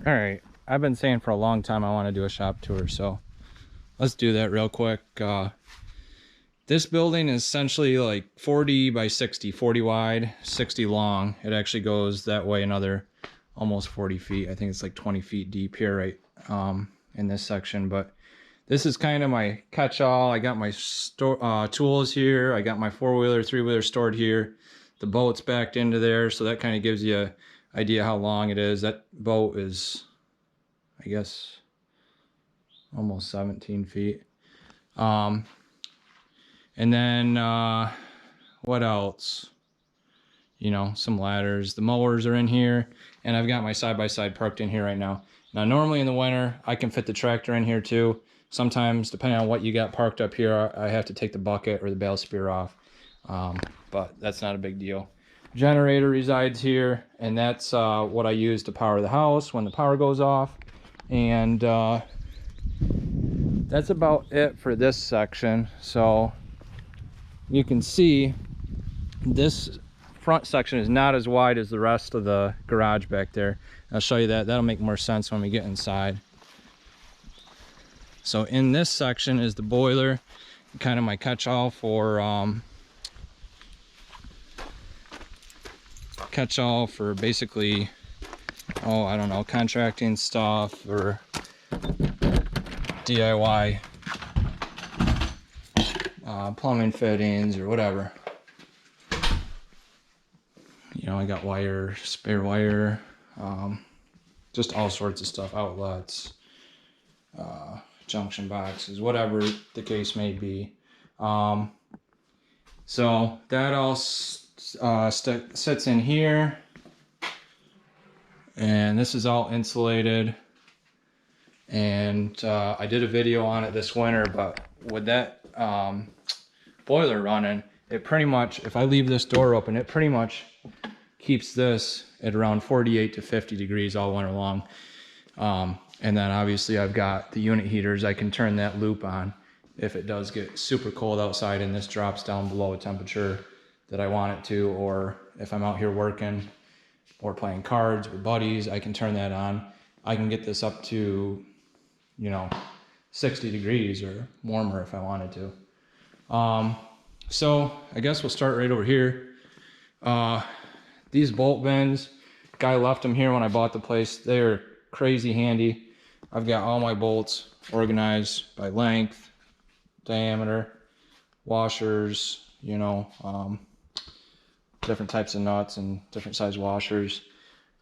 All right, I've been saying for a long time I want to do a shop tour, so let's do that real quick. This building is essentially like 40 by 60, 40 wide, 60 long. It actually goes that way another almost 40 feet. I think it's like 20 feet deep here, right, in this section. But this is kind of my catch-all. I got my tools here. I got my four-wheeler, three-wheeler stored here. The boat's backed into there, so that kind of gives you an idea how long it is. That boat is, I guess, almost 17 feet. And then what else? You know, some ladders. The mowers are in here, and I've got my side-by-side parked in here right now. Now, normally in the winter, I can fit the tractor in here too. Sometimes, depending on what you got parked up here, I have to take the bucket or the bale spear off. But that's not a big deal. Generator resides here, and that's what I use to power the house when the power goes off. And that's about it for this section. So you can see this front section is not as wide as the rest of the garage back there. I'll show you that. That'll make more sense when we get inside. So in this section is the boiler, kind of my catch-all for basically, oh, I don't know, contracting stuff or DIY plumbing fittings or whatever. You know, I got wire, spare wire, just all sorts of stuff, outlets, junction boxes, whatever the case may be. So that all sits in here, and this is all insulated. And I did a video on it this winter, but with that boiler running, it pretty much, if I leave this door open, it pretty much keeps this at around 48 to 50 degrees all winter long. And then obviously I've got the unit heaters. I can turn that loop on if it does get super cold outside and this drops down below a temperature that I want it to, or if I'm out here working or playing cards with buddies, I can turn that on. I can get this up to, you know, 60 degrees or warmer if I wanted to. So I guess we'll start right over here. These bolt bins, guy left them here when I bought the place. They're crazy handy. I've got all my bolts organized by length, diameter, washers, you know, different types of nuts and different size washers.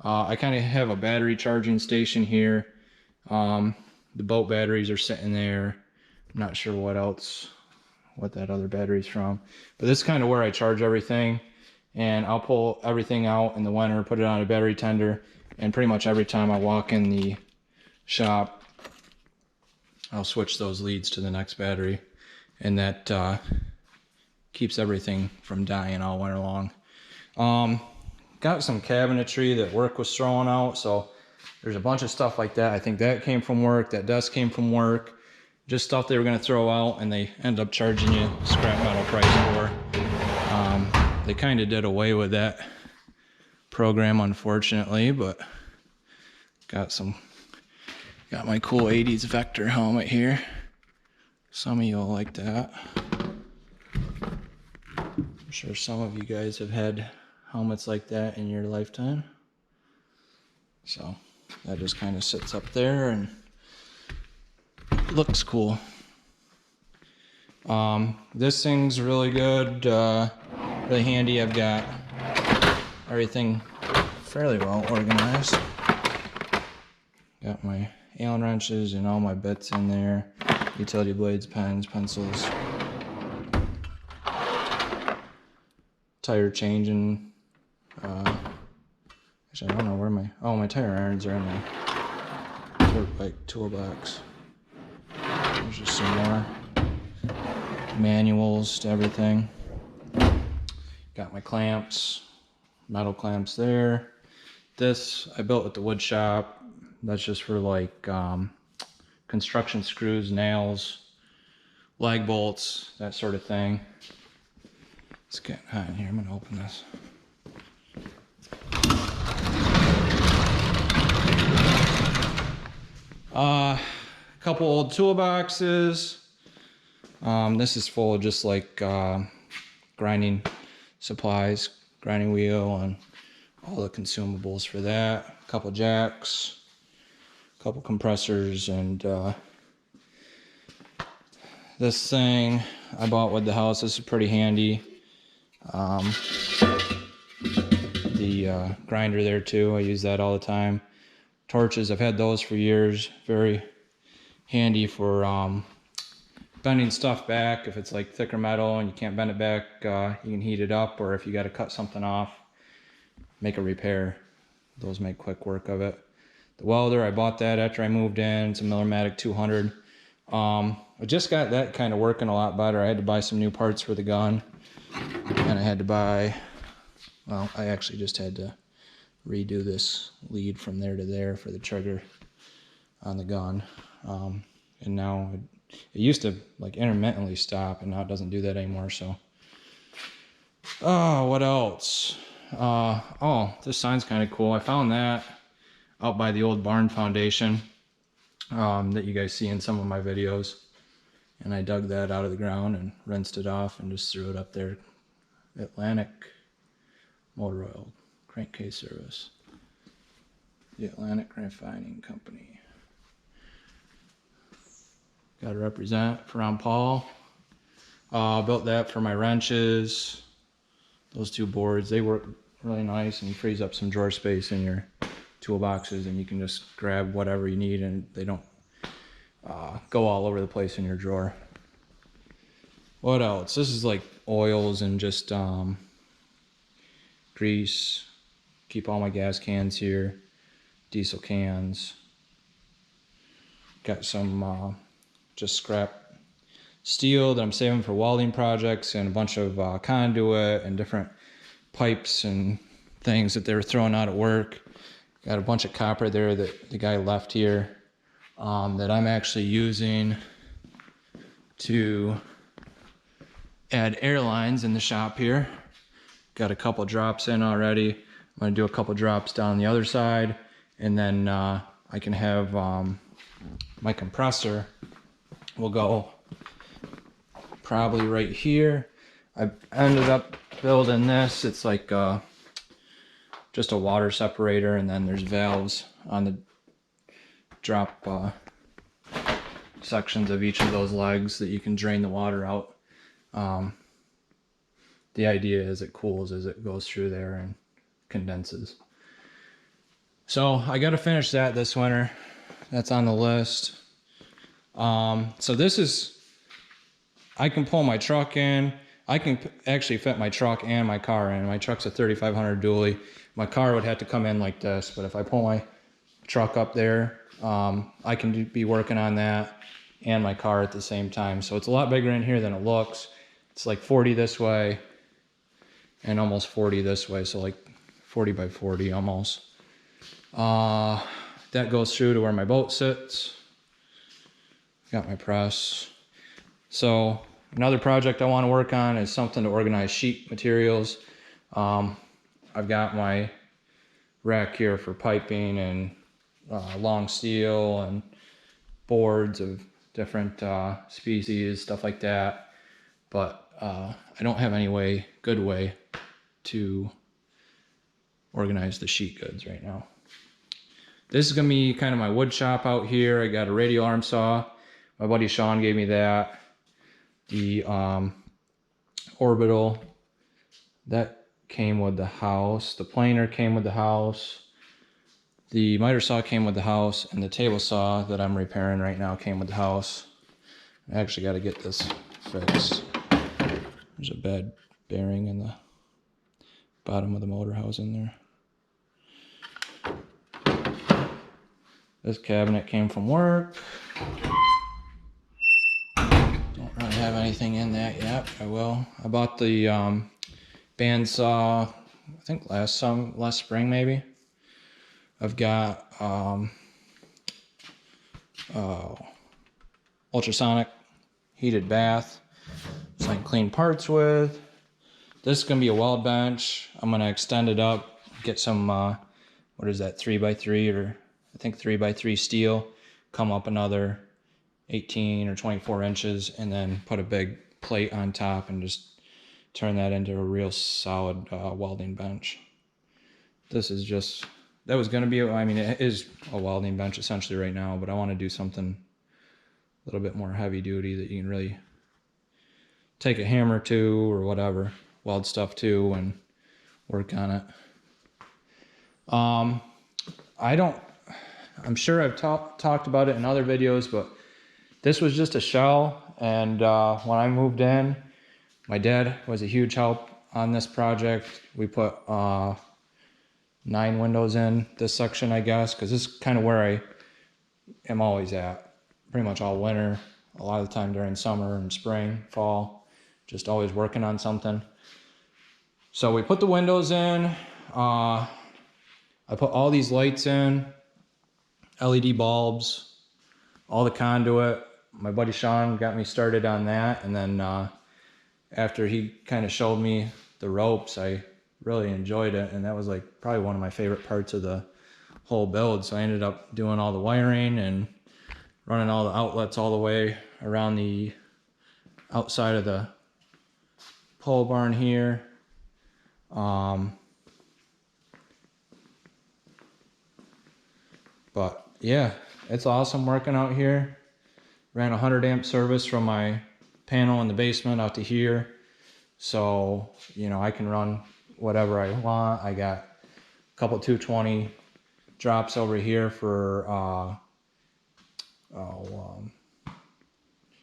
I kind of have a battery charging station here. The boat batteries are sitting there. I'm not sure what that other battery's from, but this is kind of where I charge everything. And I'll pull everything out in the winter, put it on a battery tender, and pretty much every time I walk in the shop, I'll switch those leads to the next battery, and that keeps everything from dying all winter long. Got some cabinetry that work was throwing out, so there's a bunch of stuff like that. I think that came from work, that desk came from work, just stuff they were going to throw out, and they end up charging you scrap metal price for. They kind of did away with that program, unfortunately, but got my cool 80s Vector helmet here. Some of you will like that. I'm sure some of you guys have had helmets like that in your lifetime. So that just kind of sits up there and looks cool. This thing's really good, really handy. I've got everything fairly well organized. Got my Allen wrenches and all my bits in there, utility blades, pens, pencils, tire changing. Actually, I don't know where my tire irons are in my toolbox. There's just some more manuals to everything. Got my clamps, metal clamps there. This I built at the wood shop. That's just for like construction screws, nails, lag bolts, that sort of thing. It's getting hot in here. I'm gonna open this. A couple old toolboxes. This is full of just like grinding supplies, grinding wheel, and all the consumables for that. A couple jacks, a couple compressors, and this thing I bought with the house. This is pretty handy. The grinder there too, I use that all the time. Torches, I've had those for years. Very handy for bending stuff back. If it's like thicker metal and you can't bend it back, you can heat it up, or if you got to cut something off, make a repair. Those make quick work of it. The welder, I bought that after I moved in. It's a Millermatic 200. I just got that kind of working a lot better. I had to buy some new parts for the gun, and I had to buy, well, I actually just had to redo this lead from there to there for the trigger on the gun. And now it used to like intermittently stop, and now it doesn't do that anymore. So what else? Oh, this sign's kind of cool. I found that out by the old barn foundation that you guys see in some of my videos, and I dug that out of the ground and rinsed it off and just threw it up there. Atlantic Motor Oil Crankcase Service, the Atlantic Refining Company. Got to represent for Ron Paul. Built that for my wrenches. Those two boards, they work really nice and frees up some drawer space in your toolboxes, and you can just grab whatever you need, and they don't go all over the place in your drawer. What else? This is like oils and just grease. Keep all my gas cans here, diesel cans. Got some just scrap steel that I'm saving for welding projects, and a bunch of conduit and different pipes and things that they were throwing out at work. Got a bunch of copper there that the guy left here that I'm actually using to add air lines in the shop here. Got a couple drops in already. I'm going to do a couple drops down the other side, and then I can have my compressor will go probably right here. I ended up building this. It's like just a water separator, and then there's valves on the drop sections of each of those legs that you can drain the water out. The idea is it cools as it goes through there and condenses. So I got to finish that this winter. That's on the list. So this is, I can pull my truck in. I can actually fit my truck and my car in. My truck's a 3500 dually. My car would have to come in like this, but if I pull my truck up there, I can be working on that and my car at the same time. So it's a lot bigger in here than it looks. It's like 40 this way and almost 40 this way. So like 40 by 40 almost. That goes through to where my boat sits. Got my press. So another project I want to work on is something to organize sheet materials. I've got my rack here for piping and long steel and boards of different species, stuff like that. But I don't have any good way to organize the sheet goods right now. This is gonna be kind of my wood shop out here. I got a radial arm saw. My buddy Sean gave me that. The orbital, that came with the house. The planer came with the house. The miter saw came with the house, and the table saw that I'm repairing right now came with the house. I actually got to get this fixed. There's a bad bearing in the bottom of the motor housing there. This cabinet came from work. Don't really have anything in that yet. I will. I bought the bandsaw, I think last spring maybe. I've got ultrasonic heated bath, so I can clean parts with. This is gonna be a weld bench. I'm gonna extend it up, get some what is that, 3x3 or I think 3x3 steel, come up another 18 or 24 inches, and then put a big plate on top and just turn that into a real solid welding bench. This is just, that was going to be, I mean, it is a welding bench essentially right now, but I want to do something a little bit more heavy duty that you can really take a hammer to or whatever, weld stuff to, and work on it. I'm sure I've talked about it in other videos, but this was just a shell, and when I moved in, my dad was a huge help on this project. We put 9 windows in this section, I guess, because this is kind of where I am always at, pretty much all winter, a lot of the time during summer and spring, fall, just always working on something. So we put the windows in. I put all these lights in, LED bulbs, all the conduit. My buddy Sean got me started on that, and then after he kind of showed me the ropes, I really enjoyed it, and that was like probably one of my favorite parts of the whole build. So I ended up doing all the wiring and running all the outlets all the way around the outside of the pole barn here. But yeah, it's awesome working out here. Ran a 100 amp service from my panel in the basement out to here, so you know I can run whatever I want. I got a couple 220 drops over here for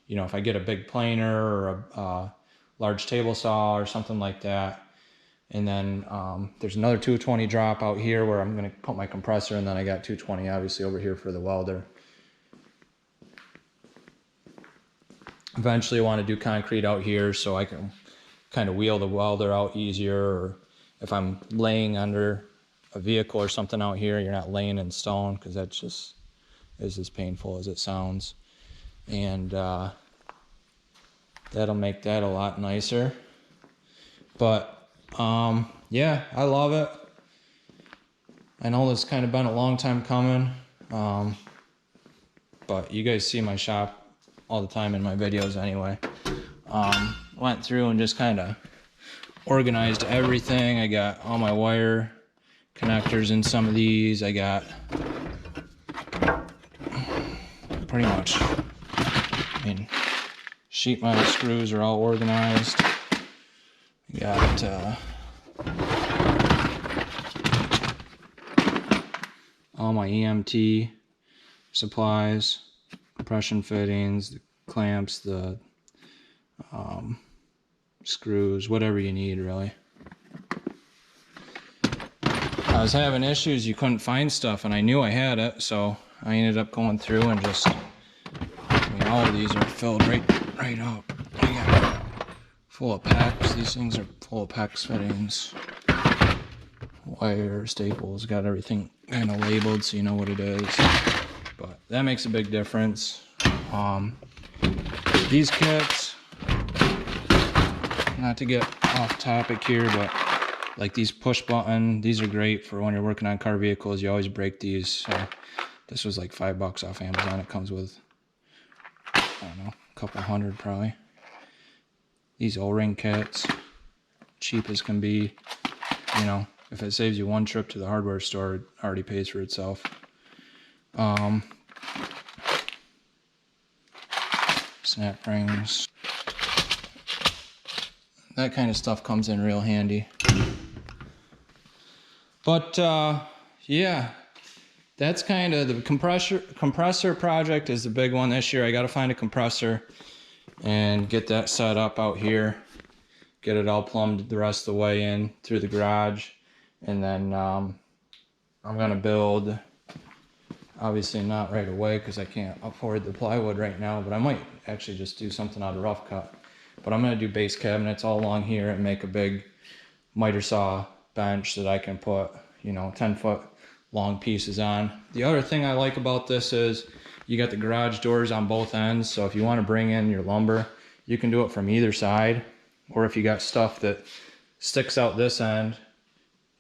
you know, if I get a big planer or a large table saw or something like that. And then there's another 220 drop out here where I'm going to put my compressor, and then I got 220 obviously over here for the welder. Eventually I want to do concrete out here so I can kind of wheel the welder out easier, or if I'm laying under a vehicle or something out here, you're not laying in stone, because that's just is as painful as it sounds. And that'll make that a lot nicer. But yeah, I love it. I know this kind of been a long time coming, but you guys see my shop all the time in my videos anyway. Went through and just kind of organized everything. I got all my wire connectors in some of these. I got pretty much, I mean, sheet metal screws are all organized. I got all my EMT supplies, compression fittings, the clamps, the screws, whatever you need really. I was having issues, you couldn't find stuff, and I knew I had it, so I ended up going through and just, I mean, all of these are filled right up. I got full of PEX. These things are full of PEX fittings, wire, staples, got everything kind of labeled so you know what it is. But that makes a big difference. These kits, not to get off topic here, but like these push button, these are great for when you're working on car vehicles. You always break these. So this was like $5 off Amazon. It comes with, I don't know, a couple hundred probably. These O-ring kits, cheap as can be. You know, if it saves you one trip to the hardware store, it already pays for itself. Snap rings. That kind of stuff comes in real handy. But yeah, that's kind of the compressor project is the big one this year. I got to find a compressor and get that set up out here, get it all plumbed the rest of the way in through the garage, and then I'm gonna build, obviously not right away because I can't afford the plywood right now, but I might actually just do something out of rough cut. But I'm gonna do base cabinets all along here and make a big miter saw bench that I can put, you know, 10-foot long pieces on. The other thing I like about this is you got the garage doors on both ends, so if you want to bring in your lumber, you can do it from either side. Or if you got stuff that sticks out this end,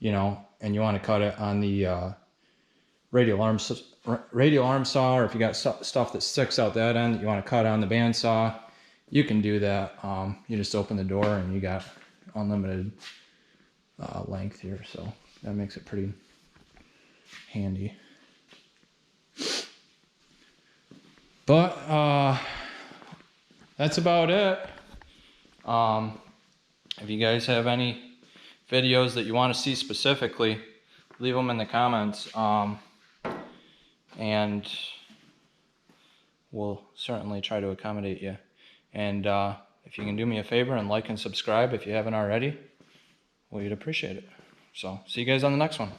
you know, and you want to cut it on the Radial Arm radial arm saw, or if you got stuff that sticks out that end that you want to cut on the bandsaw, you can do that. You just open the door and you got unlimited length here, so that makes it pretty handy. But that's about it. If you guys have any videos that you want to see specifically, leave them in the comments, and we'll certainly try to accommodate you. And if you can do me a favor and like and subscribe if you haven't already, we'd appreciate it. So see you guys on the next one.